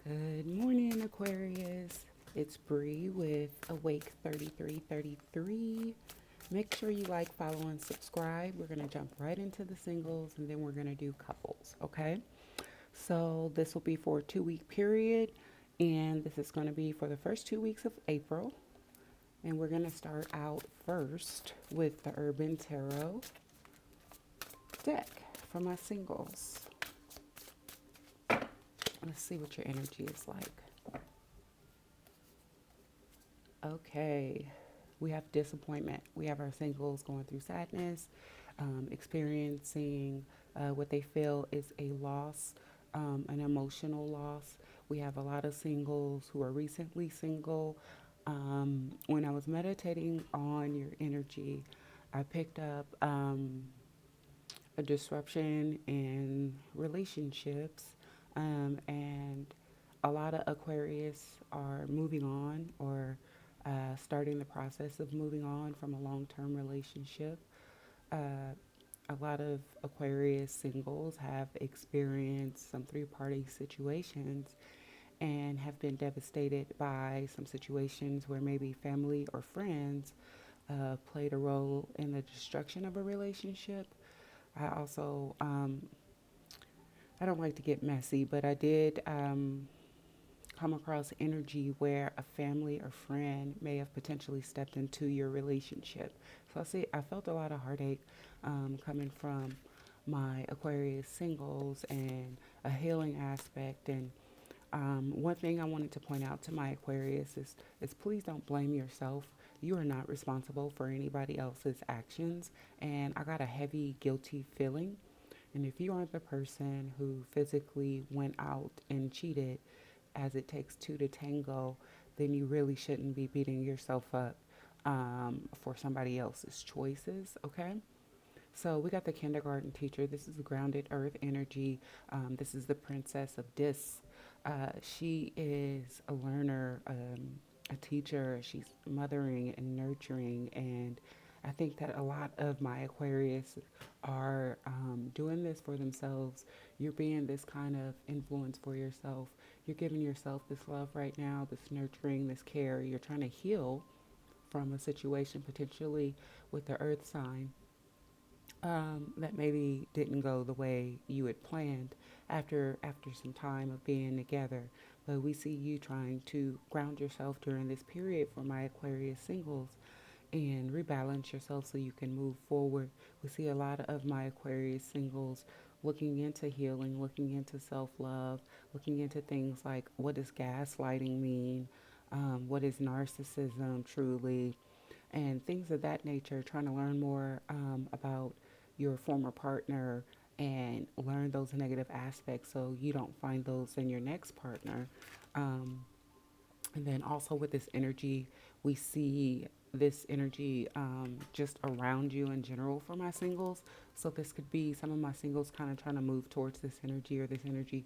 Good morning, Aquarius. It's Bri with Awake 3333. Make sure you like, follow, and subscribe. We're going to jump right into the singles and then we're going to do couples, okay? So, this will be for a 2 week period, and this is going to be for the first 2 weeks of April. And we're going to start out first with the Urban Tarot deck for my singles. Let's see what your energy is like. Okay, we have disappointment. We have our singles going through sadness, experiencing what they feel is a loss, an emotional loss. We have a lot of singles who are recently single. When I was meditating on your energy, I picked up a disruption in relationships, and a lot of Aquarius are moving on or starting the process of moving on from a long term relationship. Uh, a lot of Aquarius singles have experienced some three-party situations and have been devastated by some situations where maybe family or friends played a role in the destruction of a relationship. I also, I don't like to get messy, but I did come across energy where a family or friend may have potentially stepped into your relationship. So I felt a lot of heartache coming from my Aquarius singles and a healing aspect. And one thing I wanted to point out to my Aquarius is please don't blame yourself. You are not responsible for anybody else's actions. And I got a heavy, guilty feeling. And if you aren't the person who physically went out and cheated, as it takes two to tango, then you really shouldn't be beating yourself up for somebody else's choices, okay? So we got the kindergarten teacher. This is the grounded earth energy. This is the princess of dis. She is a learner, a teacher. She's mothering and nurturing. And I think that a lot of my Aquarius are doing this for themselves. You're being this kind of influence for yourself. You're giving yourself this love right now, this nurturing, this care. You're trying to heal from a situation potentially with the earth sign that maybe didn't go the way you had planned after some time of being together. But we see you trying to ground yourself during this period for my Aquarius singles and rebalance yourself so you can move forward. We see a lot of my Aquarius singles looking into healing, looking into self love, looking into things like what does gaslighting mean, what is narcissism truly, and things of that nature, trying to learn more about your former partner and learn those negative aspects so you don't find those in your next partner. Um, and then also with this energy, we see this energy just around you in general for my singles. So this could be some of my singles kind of trying to move towards this energy, or this energy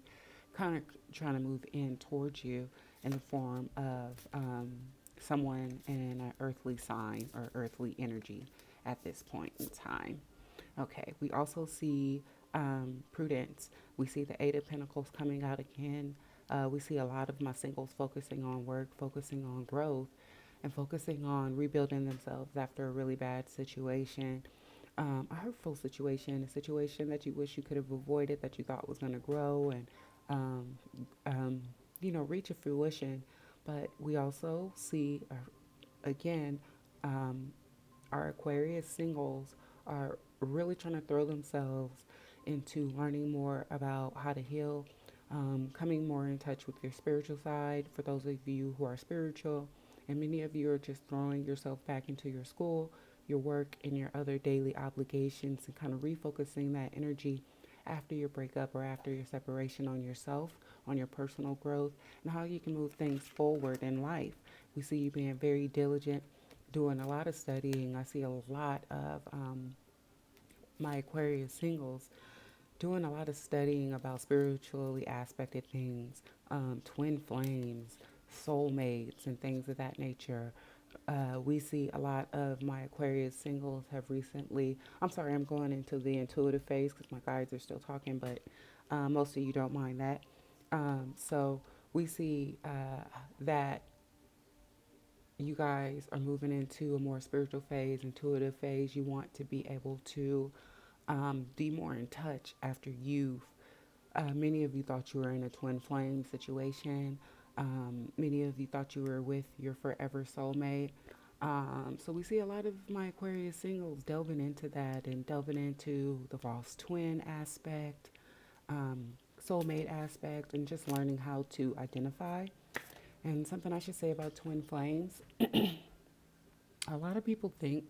kind of trying to move in towards you in the form of someone in an earthly sign or earthly energy at this point in time. Okay, we also see prudence. We see the Eight of Pentacles coming out again. We see a lot of my singles focusing on work, focusing on growth, and focusing on rebuilding themselves after a really bad situation, a hurtful situation, a situation that you wish you could have avoided, that you thought was going to grow and, um, um, reach a fruition. But we also see, again, um, our Aquarius singles are really trying to throw themselves into learning more about how to heal, coming more in touch with your spiritual side. For those of you who are spiritual, and many of you are just throwing yourself back into your school, your work, and your other daily obligations, and kind of refocusing that energy after your breakup or after your separation on yourself, on your personal growth, and how you can move things forward in life. We see you being very diligent, doing a lot of studying. I see a lot of my Aquarius singles doing a lot of studying about spiritually aspected things, twin flames, soulmates, and things of that nature. We see a lot of my Aquarius singles have recently. I'm sorry, I'm going into the intuitive phase because my guides are still talking, but most of you don't mind that. So we see that you guys are moving into a more spiritual phase, intuitive phase. You want to be able to be more in touch after you've. Many of you thought you were in a twin flame situation. Many of you thought you were with your forever soulmate. So we see a lot of my Aquarius singles delving into that and delving into the false twin aspect, soulmate aspect, and just learning how to identify. And something I should say about twin flames, a lot of people think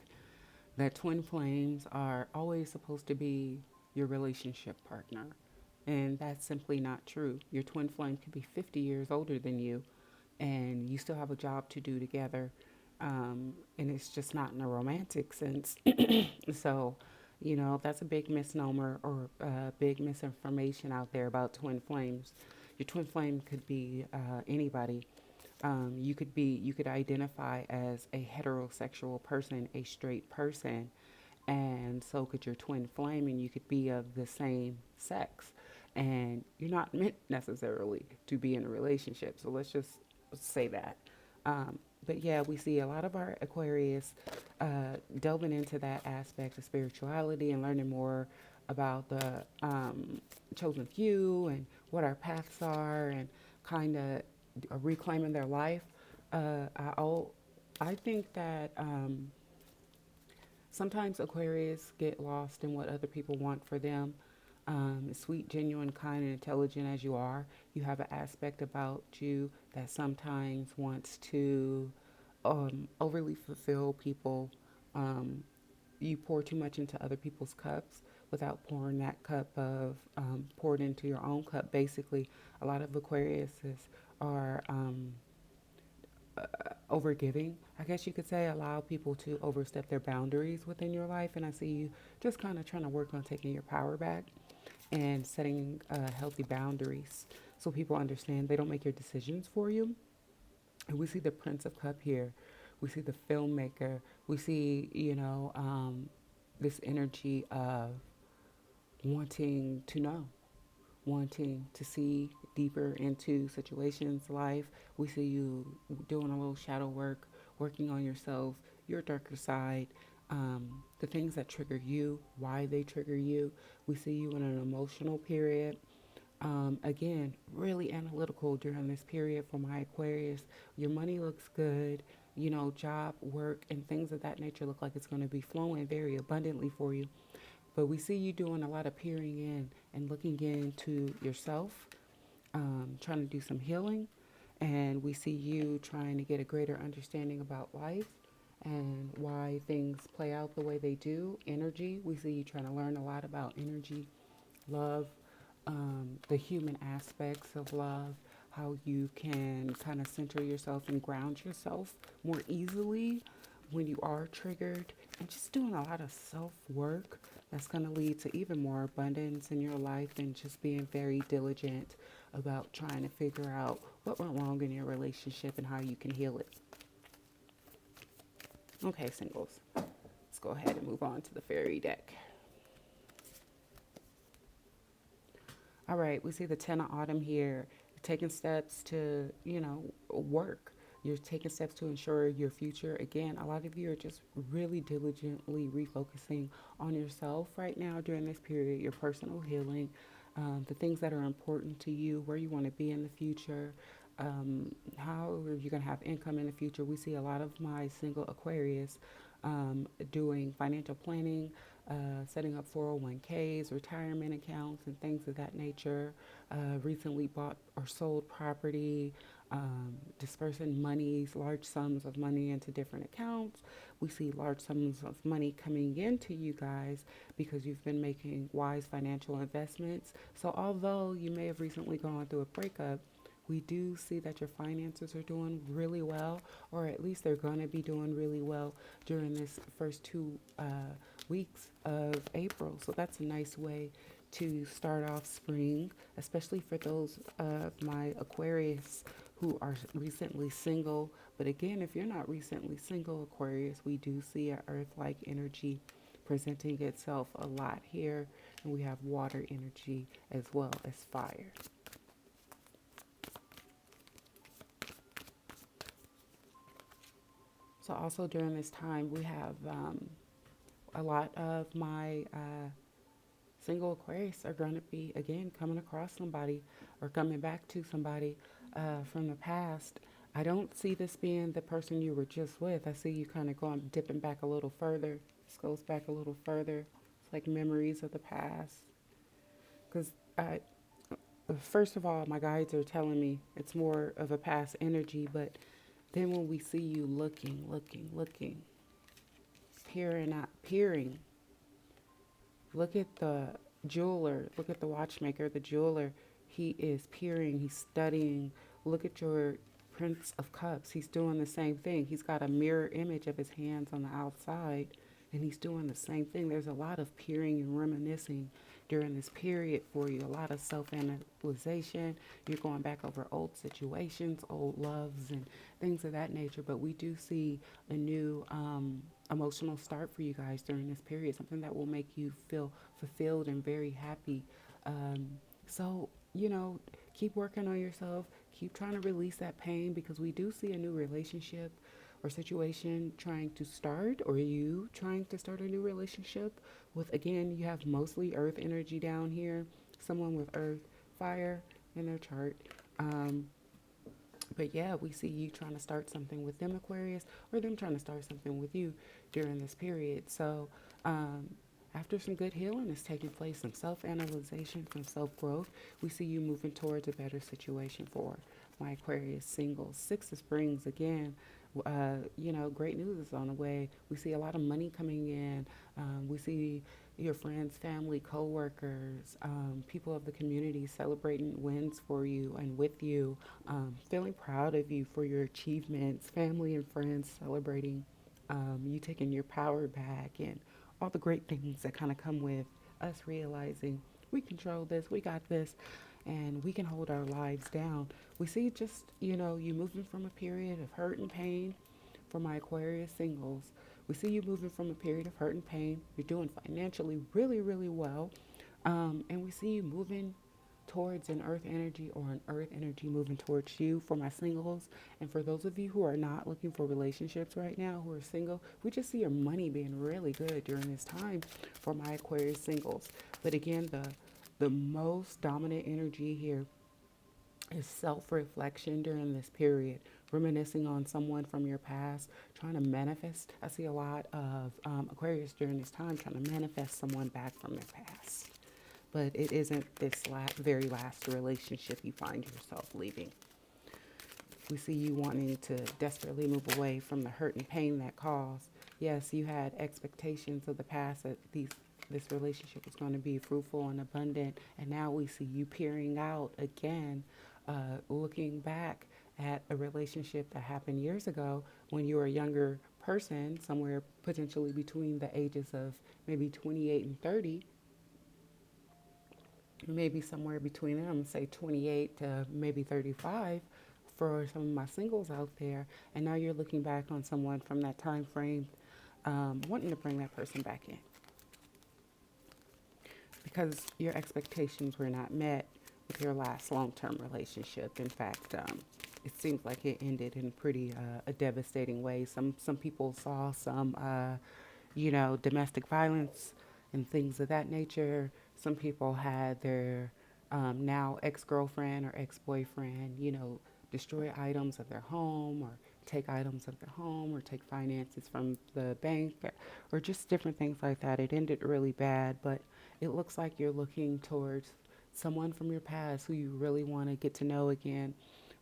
that twin flames are always supposed to be your relationship partner. And that's simply not true. Your twin flame could be 50 years older than you, and you still have a job to do together. And it's just not in a romantic sense. So, that's a big misnomer or big misinformation out there about twin flames. Your twin flame could be anybody. You could identify as a heterosexual person, a straight person, and so could your twin flame, and you could be of the same sex. And you're not meant necessarily to be in a relationship. So let's just say that. But yeah, we see a lot of our Aquarius delving into that aspect of spirituality and learning more about the chosen few and what our paths are and kind of reclaiming their life. Uh, I, I think that sometimes Aquarius get lost in what other people want for them. Sweet, genuine, kind, and intelligent as you are, you have an aspect about you that sometimes wants to overly fulfill people. Um, you pour too much into other people's cups without pouring that cup of poured into your own cup. Basically, a lot of Aquariuses are overgiving, I guess you could say, allow people to overstep their boundaries within your life. And I see you just kind of trying to work on taking your power back and setting healthy boundaries so people understand they don't make your decisions for you. And we see the Prince of Cup here. We see the filmmaker. We see, this energy of wanting to know, wanting to see deeper into situations, life. We see you doing a little shadow work, working on yourself, your darker side, the things that trigger you, why they trigger you. We see you in an emotional period. Again, really analytical during this period for my Aquarius. Your money looks good. Job, work, and things of that nature look like it's going to be flowing very abundantly for you. But we see you doing a lot of peering in and looking into yourself, trying to do some healing. And we see you trying to get a greater understanding about life and why things play out the way they do. Energy, we see you trying to learn a lot about energy, love, the human aspects of love, how you can kind of center yourself and ground yourself more easily when you are triggered, and just doing a lot of self work that's going to lead to even more abundance in your life and just being very diligent about trying to figure out what went wrong in your relationship and how you can heal it. Okay, singles, let's go ahead and move on to the fairy deck. All right, we see the Ten of Autumn here. You're taking steps to, work. You're taking steps to ensure your future. Again, a lot of you are just really diligently refocusing on yourself right now during this period, your personal healing, the things that are important to you, where you want to be in the future, how are you going to have income in the future. We see a lot of my single Aquarius doing financial planning, setting up 401ks, retirement accounts, and things of that nature. Recently bought or sold property, dispersing monies, large sums of money into different accounts. We see large sums of money coming into you guys because you've been making wise financial investments. So, although you may have recently gone through a breakup, we do see that your finances are doing really well, or at least they're going to be doing really well during this first 2 weeks of April. So that's a nice way to start off spring, especially for those of my Aquarius who are recently single. But again, if you're not recently single, Aquarius, we do see an earth-like energy presenting itself a lot here, and we have water energy as well as fire. So also during this time, we have a lot of my single Aquarius are going to be again coming across somebody or coming back to somebody from the past. I don't see this being the person you were just with. I see you kind of going dipping back a little further. This goes back a little further. It's like memories of the past. Because I, first of all, my guides are telling me it's more of a past energy, but then when we see you looking, peering out, peering, look at the jeweler, look at the watchmaker, the jeweler. He is peering, he's studying. Look at your Prince of Cups. He's doing the same thing. He's got a mirror image of his hands on the outside, and he's doing the same thing. There's a lot of peering and reminiscing during this period for you, a lot of self analyzation. You're going back over old situations, old loves, and things of that nature. But we do see a new emotional start for you guys during this period, something that will make you feel fulfilled and very happy. So, keep working on yourself, keep trying to release that pain because we do see a new relationship or situation trying to start, or you trying to start a new relationship with, again, you have mostly earth energy down here, someone with earth, fire in their chart. Um, but yeah, we see you trying to start something with them, Aquarius, or them trying to start something with you during this period. So, um, after some good healing is taking place, some self analyzation, some self growth, we see you moving towards a better situation for my Aquarius singles. Six of Springs again. Great news is on the way. We see a lot of money coming in. We see your friends, family, coworkers, people of the community celebrating wins for you and with you, feeling proud of you for your achievements, family and friends celebrating you taking your power back and all the great things that kind of come with us realizing we control this, we got this, and we can hold our lives down. We see just, you moving from a period of hurt and pain for my Aquarius singles. We see you moving from a period of hurt and pain. You're doing financially really, really well. And we see you moving towards an earth energy or an earth energy moving towards you for my singles. And for those of you who are not looking for relationships right now, who are single, we just see your money being really good during this time for my Aquarius singles. But again, the most dominant energy here is self-reflection during this period, reminiscing on someone from your past, trying to manifest. I see a lot of Aquarius during this time trying to manifest someone back from their past, but it isn't this very last relationship you find yourself leaving. We see you wanting to desperately move away from the hurt and pain that caused. Yes, you had expectations of the past that this relationship was going to be fruitful and abundant, and now we see you peering out again, looking back at a relationship that happened years ago when you were a younger person, somewhere potentially between the ages of maybe 28 and 30, maybe somewhere between them, I'm gonna say 28 to maybe 35 for some of my singles out there. And now you're looking back on someone from that time frame, wanting to bring that person back in because your expectations were not met with your last long-term relationship. In fact, it seems like it ended in pretty a devastating way. Some people saw some, domestic violence and things of that nature. Some people had their now ex-girlfriend or ex-boyfriend, destroy items of their home or take items of their home or take finances from the bank or just different things like that. It ended really bad, but it looks like you're looking towards someone from your past who you really want to get to know again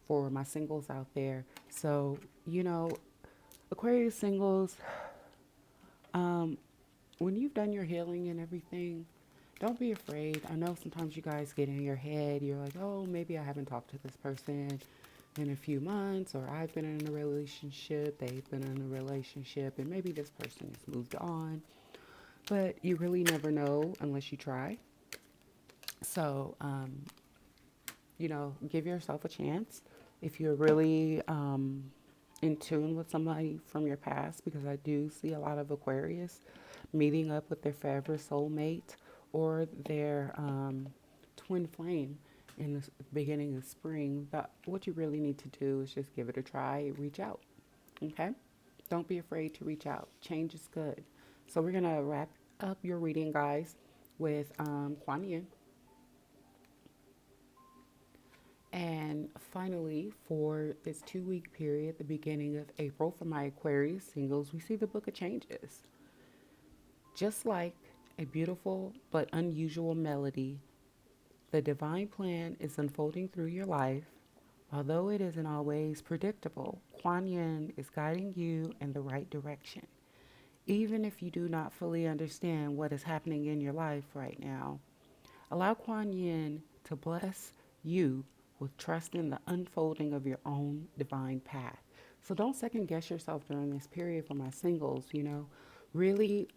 for my singles out there. So, Aquarius singles, um, when you've done your healing and everything, don't be afraid. I know sometimes you guys get in your head. You're like, oh, maybe I haven't talked to this person in a few months, or I've been in a relationship, they've been in a relationship, and maybe this person has moved on. But you really never know unless you try. So, give yourself a chance if you're really in tune with somebody from your past, because I do see a lot of Aquarius meeting up with their forever soulmate or their twin flame in the beginning of spring. But what you really need to do is just give it a try, reach out. Okay? Don't be afraid to reach out. Change is good. So we're going to wrap up your reading, guys, with Kuan Yin. And finally, for this 2 week period, the beginning of April, for my Aquarius singles, we see the Book of Changes. Just like a beautiful but unusual melody, the divine plan is unfolding through your life. Although it isn't always predictable, Kuan Yin is guiding you in the right direction. Even if you do not fully understand what is happening in your life right now, allow Kuan Yin to bless you with trust in the unfolding of your own divine path. So don't second guess yourself during this period for my singles, you know. Really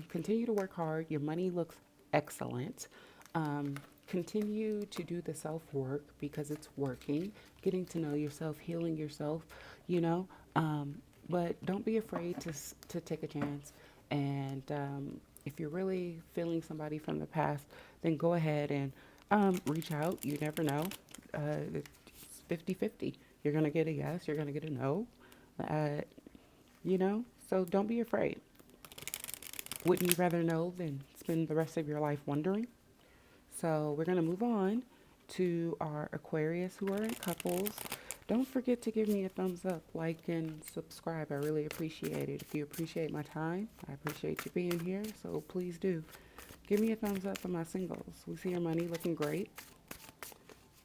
continue to work hard. Your money looks excellent. Um, Continue to do the self work because it's working, getting to know yourself, healing yourself, you know. Um, but don't be afraid to take a chance. And if you're really feeling somebody from the past, then go ahead and reach out. You never know. It's 50-50. You're going to get a yes, you're going to get a no. Uh, you know, so don't be afraid. Wouldn't you rather know than spend the rest of your life wondering? So we're going to move on to our Aquarius who are in couples. Don't forget to give me a thumbs up, like, and subscribe. I really appreciate it. If you appreciate my time, I appreciate you being here. So please do. Give me a thumbs up for my singles. We see your money looking great.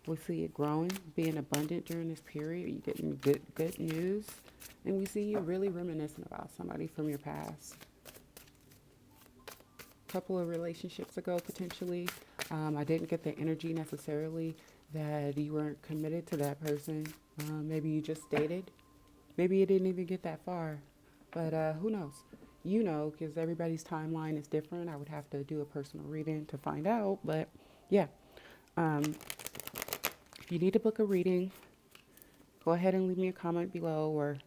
We see it growing, being abundant during this period. You're getting good news. And we see you really reminiscing about somebody from your past. Couple of relationships ago, potentially. I didn't get the energy necessarily that you weren't committed to that person. Maybe you just dated. Maybe you didn't even get that far. But who knows? You know, because everybody's timeline is different. I would have to do a personal reading to find out. But yeah, um, if you need to book a reading, go ahead and leave me a comment below or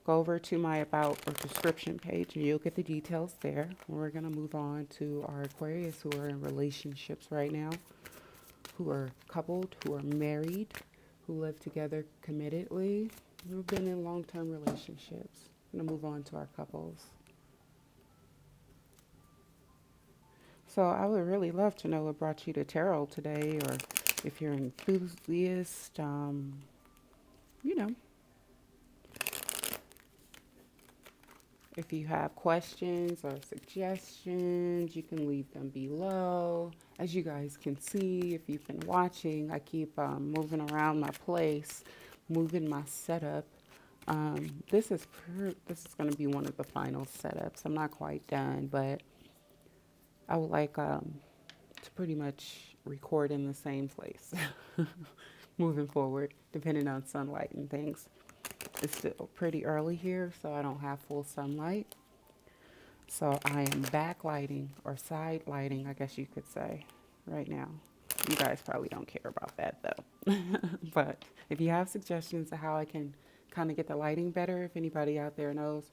go over to my about or description page and you'll get the details there. We're going to move on to our Aquarius who are in relationships right now, who are coupled, who are married, who live together committedly, who've been in long-term relationships. I'm going to move on to our couples. So I would really love to know what brought you to tarot today, or if you're an enthusiast, you know, if you have questions or suggestions, you can leave them below. As you guys can see, if you've been watching, I keep moving around my place, moving my setup. This is going to be one of the final setups. I'm not quite done, but I would like to pretty much record in the same place moving forward, depending on sunlight and things. It's still pretty early here, so I don't have full sunlight. So I am backlighting or side lighting, I guess you could say, right now. You guys probably don't care about that though. But if you have suggestions of how I can kind of get the lighting better, if anybody out there knows,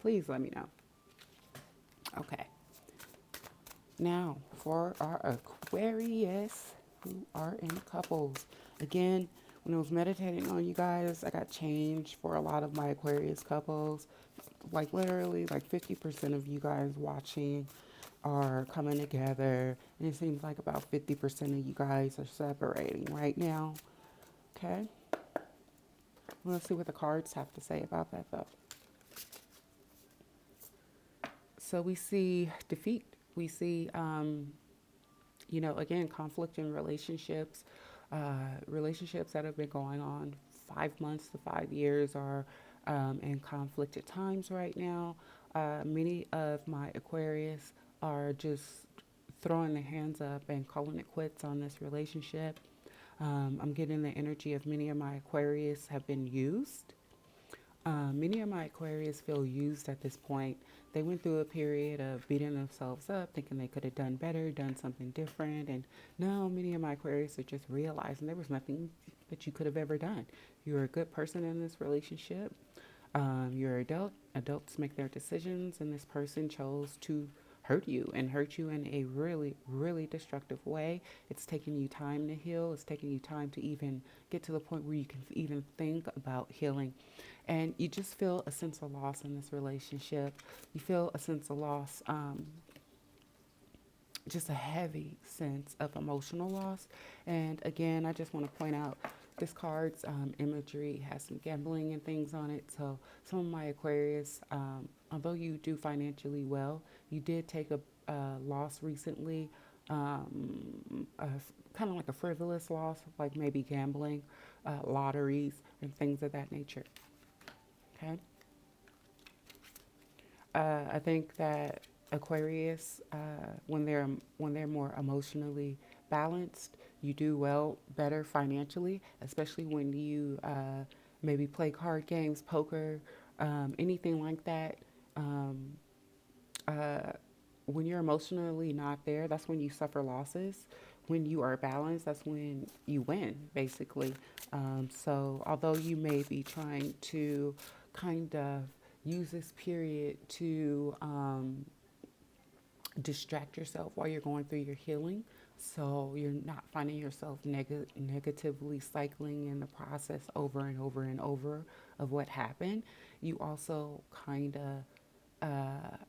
please let me know. Okay. Now for our Aquarius who are in couples. Again, when I was meditating on you guys, I got change for a lot of my Aquarius couples. Like literally like 50% of you guys watching are coming together. And it seems like about 50% of you guys are separating right now. Okay. Let's see what the cards have to say about that though. So we see defeat. We see, you know, again, conflict in relationships. Relationships that have been going on 5 months to 5 years are in conflict at times right now. Many of my Aquarius are just throwing their hands up and calling it quits on this relationship. I'm getting the energy of many of my Aquarius have been used. Many of my Aquarius feel used at this point. They went through a period of beating themselves up, thinking they could have done better, done something different. And now many of my Aquarius are just realizing there was nothing that you could have ever done. You're a good person in this relationship. You're an adult. Adults make their decisions, and this person chose to hurt you and hurt you in a really, really destructive way. It's taking you time to heal. It's taking you time to even get to the point where you can even think about healing. And you just feel a sense of loss in this relationship. You feel a sense of loss, just a heavy sense of emotional loss. And again, I just want to point out this card's imagery has some gambling and things on it. So some of my Aquarius, although you do financially well, you did take a loss recently, kind of like a frivolous loss, like maybe gambling, lotteries, and things of that nature. Okay. I think that Aquarius, when they're more emotionally balanced, you do well, better financially, especially when you maybe play card games, poker, anything like that. Um, uh, when you're emotionally not there, that's when you suffer losses. When you are balanced, that's when you win, basically. So, although you may be trying to kind of use this period to distract yourself while you're going through your healing, so you're not finding yourself negatively cycling in the process over and over and over of what happened, you also kind of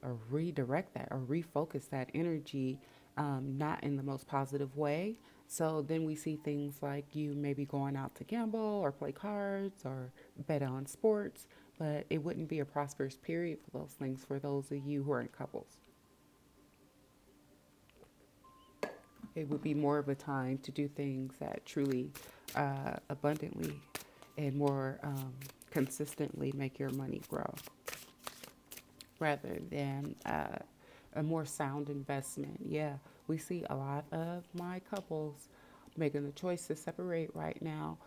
or redirect that or refocus that energy, not in the most positive way. So then we see things like you maybe going out to gamble or play cards or bet on sports, but it wouldn't be a prosperous period for those things for those of you who are in couples. It would be more of a time to do things that truly abundantly and more consistently make your money grow rather than a more sound investment. Yeah, we see a lot of my couples making the choice to separate right now.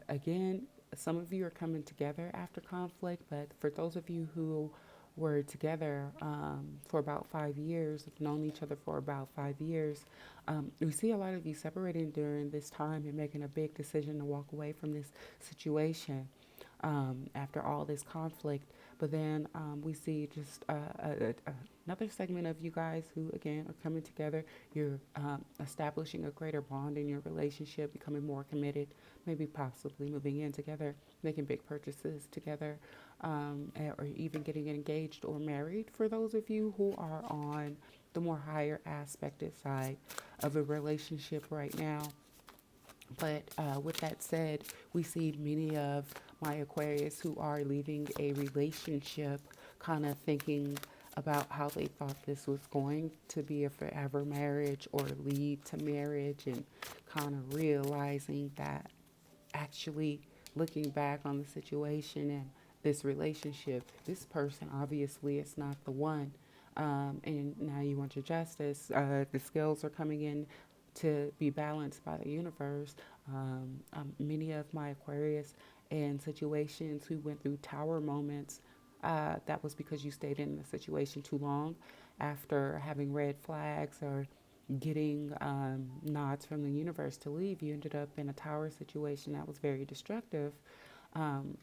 Again, some of you are coming together after conflict, but for those of you who were together for about 5 years, have known each other for about 5 years, we see a lot of you separating during this time and making a big decision to walk away from this situation after all this conflict. But then we see just another segment of you guys who, again, are coming together. You're establishing a greater bond in your relationship, becoming more committed, maybe possibly moving in together, making big purchases together, or even getting engaged or married for those of you who are on the more higher aspected side of a relationship right now. But with that said, we see many of my Aquarius who are leaving a relationship kind of thinking about how they thought this was going to be a forever marriage or lead to marriage, and kind of realizing that actually looking back on the situation and this relationship, this person obviously is not the one. And now you want your justice. The scales are coming in to be balanced by the universe. Many of my Aquarius in situations who went through tower moments, that was because you stayed in the situation too long after having red flags or getting nods from the universe to leave. You ended up in a tower situation that was very destructive, um,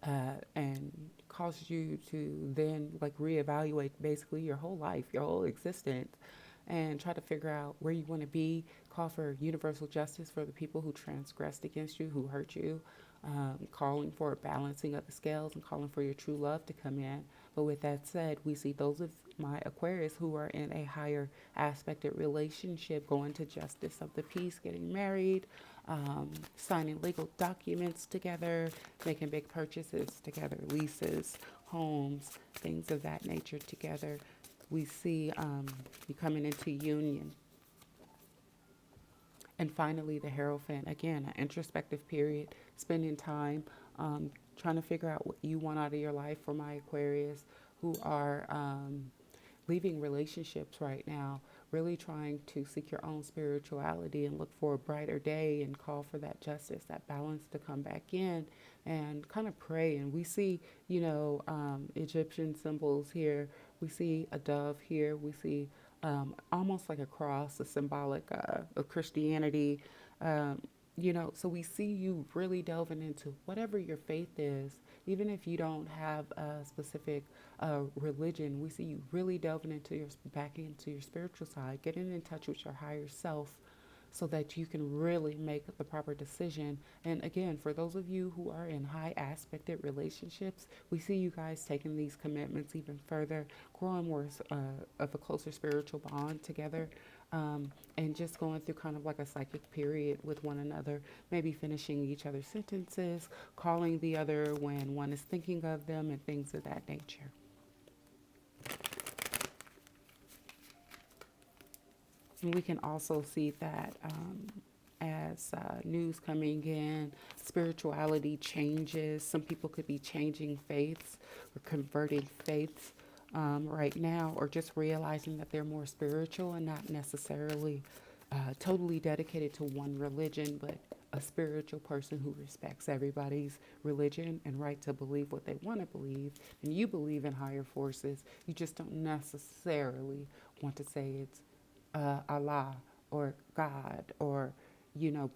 and caused you to then like reevaluate basically your whole life, your whole existence, and try to figure out where you want to be. Call for universal justice for the people who transgressed against you, who hurt you. Calling for a balancing of the scales and calling for your true love to come in. But with that said, we see those of my Aquarius who are in a higher aspected relationship going to justice of the peace, getting married, signing legal documents together, making big purchases together, leases, homes, things of that nature together. We see you coming into union. And finally, the Hierophant, again, an introspective period, spending time trying to figure out what you want out of your life for my Aquarius who are leaving relationships right now, really trying to seek your own spirituality and look for a brighter day and call for that justice, that balance to come back in and kind of pray. And we see, Egyptian symbols here. We see a dove here. We see almost like a cross, a symbolic of Christianity. Um, So we see you really delving into whatever your faith is, even if you don't have a specific religion. We see you really delving into your back into your spiritual side, getting in touch with your higher self, so that you can really make the proper decision. And again, for those of you who are in high aspected relationships, we see you guys taking these commitments even further, growing more of a closer spiritual bond together, and just going through kind of like a psychic period with one another, maybe finishing each other's sentences, calling the other when one is thinking of them, and things of that nature. And we can also see that as news coming in, spirituality changes. Some people could be changing faiths or converting faiths right now, or just realizing that they're more spiritual and not necessarily totally dedicated to one religion, but a spiritual person who respects everybody's religion and right to believe what they want to believe. And you believe in higher forces. You just don't necessarily want to say it's Allah or God or,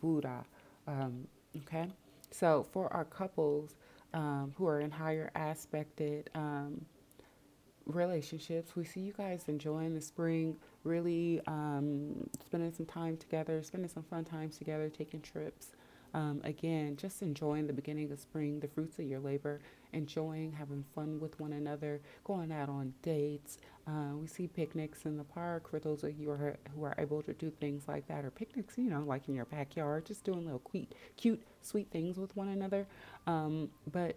Buddha. Um, okay? So for our couples who are in higher aspected relationships, we see you guys enjoying the spring, really spending some time together, spending some fun times together, taking trips. Again, just enjoying the beginning of spring, the fruits of your labor, enjoying having fun with one another, going out on dates. We see picnics in the park for those of you who are able to do things like that, or picnics, like in your backyard, just doing little cute, sweet things with one another. But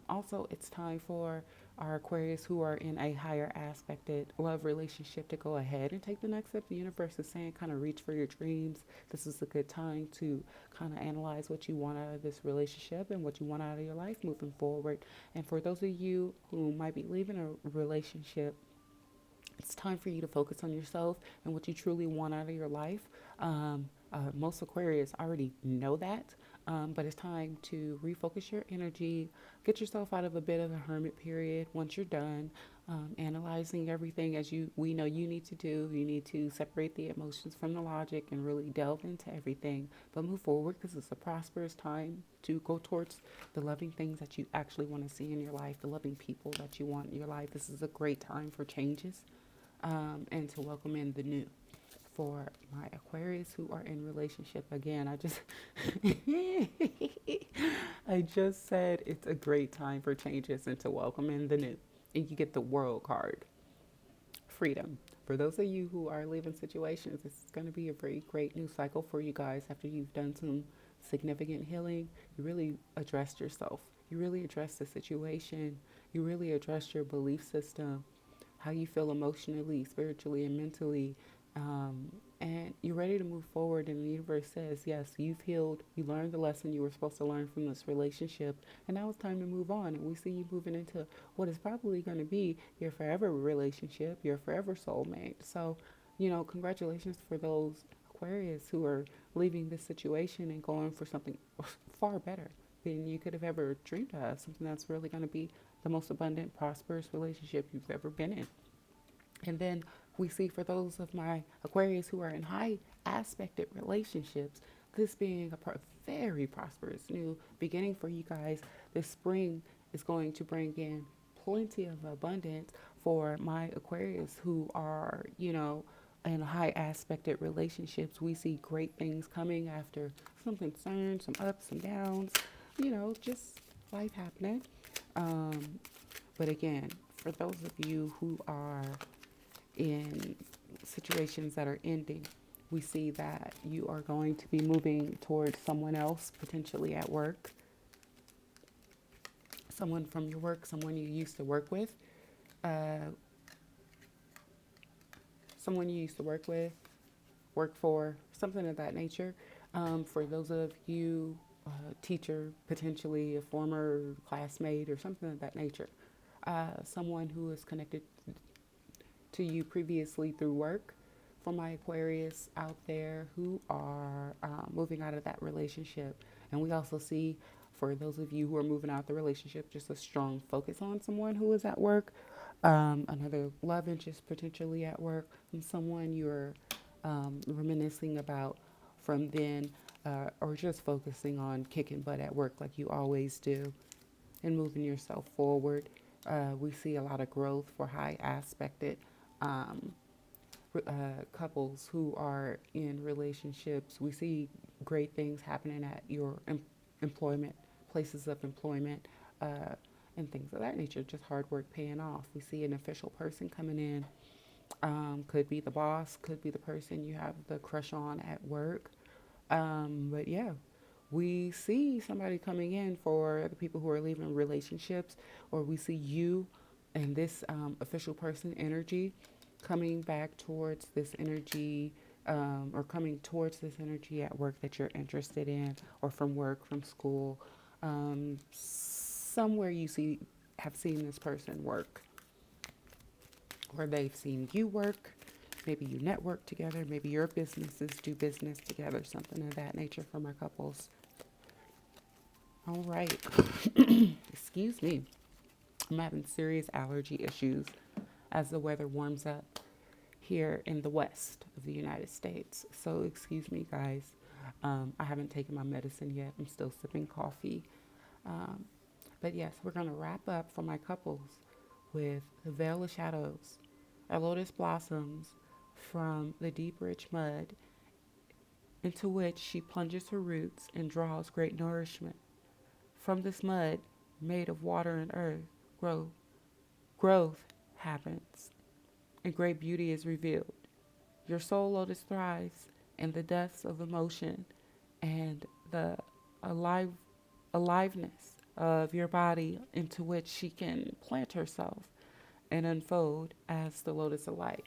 also, it's time for our Aquarius who are in a higher aspected love relationship to go ahead and take the next step. The universe is saying, kind of reach for your dreams. This is a good time to kind of analyze what you want out of this relationship and what you want out of your life moving forward. And for those of you who might be leaving a relationship, it's time for you to focus on yourself and what you truly want out of your life. Most Aquarius already know that, but it's time to refocus your energy, get yourself out of a bit of a hermit period. Once you're done analyzing everything as we know you need to do, you need to separate the emotions from the logic and really delve into everything, but move forward because it's a prosperous time to go towards the loving things that you actually want to see in your life, the loving people that you want in your life. This is a great time for changes and to welcome in the new. For my Aquarius who are in relationship, again, I just said it's a great time for changes and to welcome in the new. And you get the World card, freedom. For those of you who are leaving situations, it's going to be a very great new cycle for you guys after you've done some significant healing. You really addressed yourself. You really addressed the situation. You really addressed your belief system, how you feel emotionally, spiritually, and mentally. And you're ready to move forward. And the universe says, yes, you've healed. You learned the lesson you were supposed to learn from this relationship. And now it's time to move on. And we see you moving into what is probably going to be your forever relationship, your forever soulmate. So, congratulations for those Aquarius who are leaving this situation and going for something far better than you could have ever dreamed of. Something that's really going to be the most abundant, prosperous relationship you've ever been in. And then we see for those of my Aquarius who are in high aspected relationships, this being a very prosperous new beginning for you guys. This spring is going to bring in plenty of abundance for my Aquarius who are, in high aspected relationships. We see great things coming after some concerns, some ups and downs, just life happening. But again, for those of you who are in situations that are ending, we see that you are going to be moving towards someone else, potentially at work, someone from your work, someone you used to work with, uh, someone you used to work for, something of that nature. For those of you, teacher, potentially a former classmate or something of that nature, someone who is connected to you previously through work. For my Aquarius out there who are moving out of that relationship. And we also see for those of you who are moving out the relationship, just a strong focus on someone who is at work, another love interest potentially at work, and someone you're reminiscing about from then. or just focusing on kicking butt at work like you always do and moving yourself forward. We see a lot of growth for high aspected um, couples who are in relationships. We see great things happening at your employment, places of employment, and things of that nature. Just hard work paying off. We see an official person coming in. Could be the boss, could be the person you have the crush on at work. But yeah, we see somebody coming in for the people who are leaving relationships, or we see you and this official person energy coming back towards this energy, or coming towards this energy at work that you're interested in, or from work, from school, somewhere you see have seen this person work, or they've seen you work. Maybe you network together. Maybe your businesses do business together, something of that nature for my couples. All right. Excuse me. I'm having serious allergy issues as the weather warms up here in the west of the United States. So, excuse me, guys. I haven't taken my medicine yet. I'm still sipping coffee. Um, but yes, we're going to wrap up for my couples with the Veil of Shadows. A lotus blossoms from the deep, rich mud into which she plunges her roots and draws great nourishment. From this mud, made of water and earth, growth happens, and great beauty is revealed. Your soul lotus thrives in the depths of emotion and the alive, aliveness of your body into which she can plant herself and unfold as the lotus of light.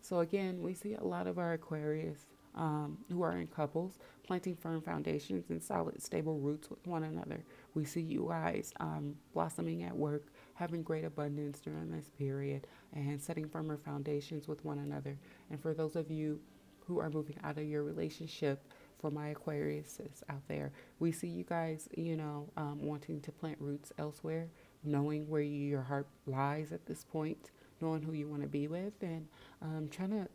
So again, we see a lot of our Aquarius who are in couples planting firm foundations and solid, stable roots with one another. We see you guys blossoming at work, having great abundance during this period, and setting firmer foundations with one another. And for those of you who are moving out of your relationship, for my Aquariuses out there, we see you guys, wanting to plant roots elsewhere, knowing where your heart lies at this point, knowing who you want to be with, and trying to,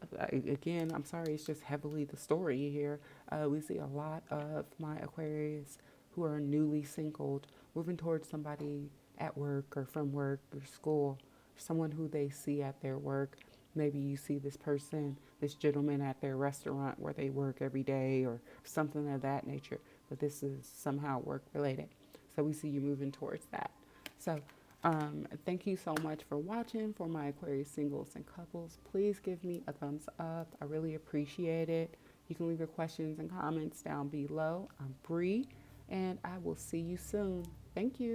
again, I'm sorry, it's just heavily the story here. We see a lot of my Aquarius who are newly singled, moving towards somebody at work or from work or school, someone who they see at their work. Maybe you see this person, this gentleman at their restaurant where they work every day or something of that nature, but this is somehow work related. So we see you moving towards that. So thank you so much for watching. For my Aquarius singles and couples, please give me a thumbs up. I really appreciate it. You can leave your questions and comments down below. I'm Bri, and I will see you soon. Thank you.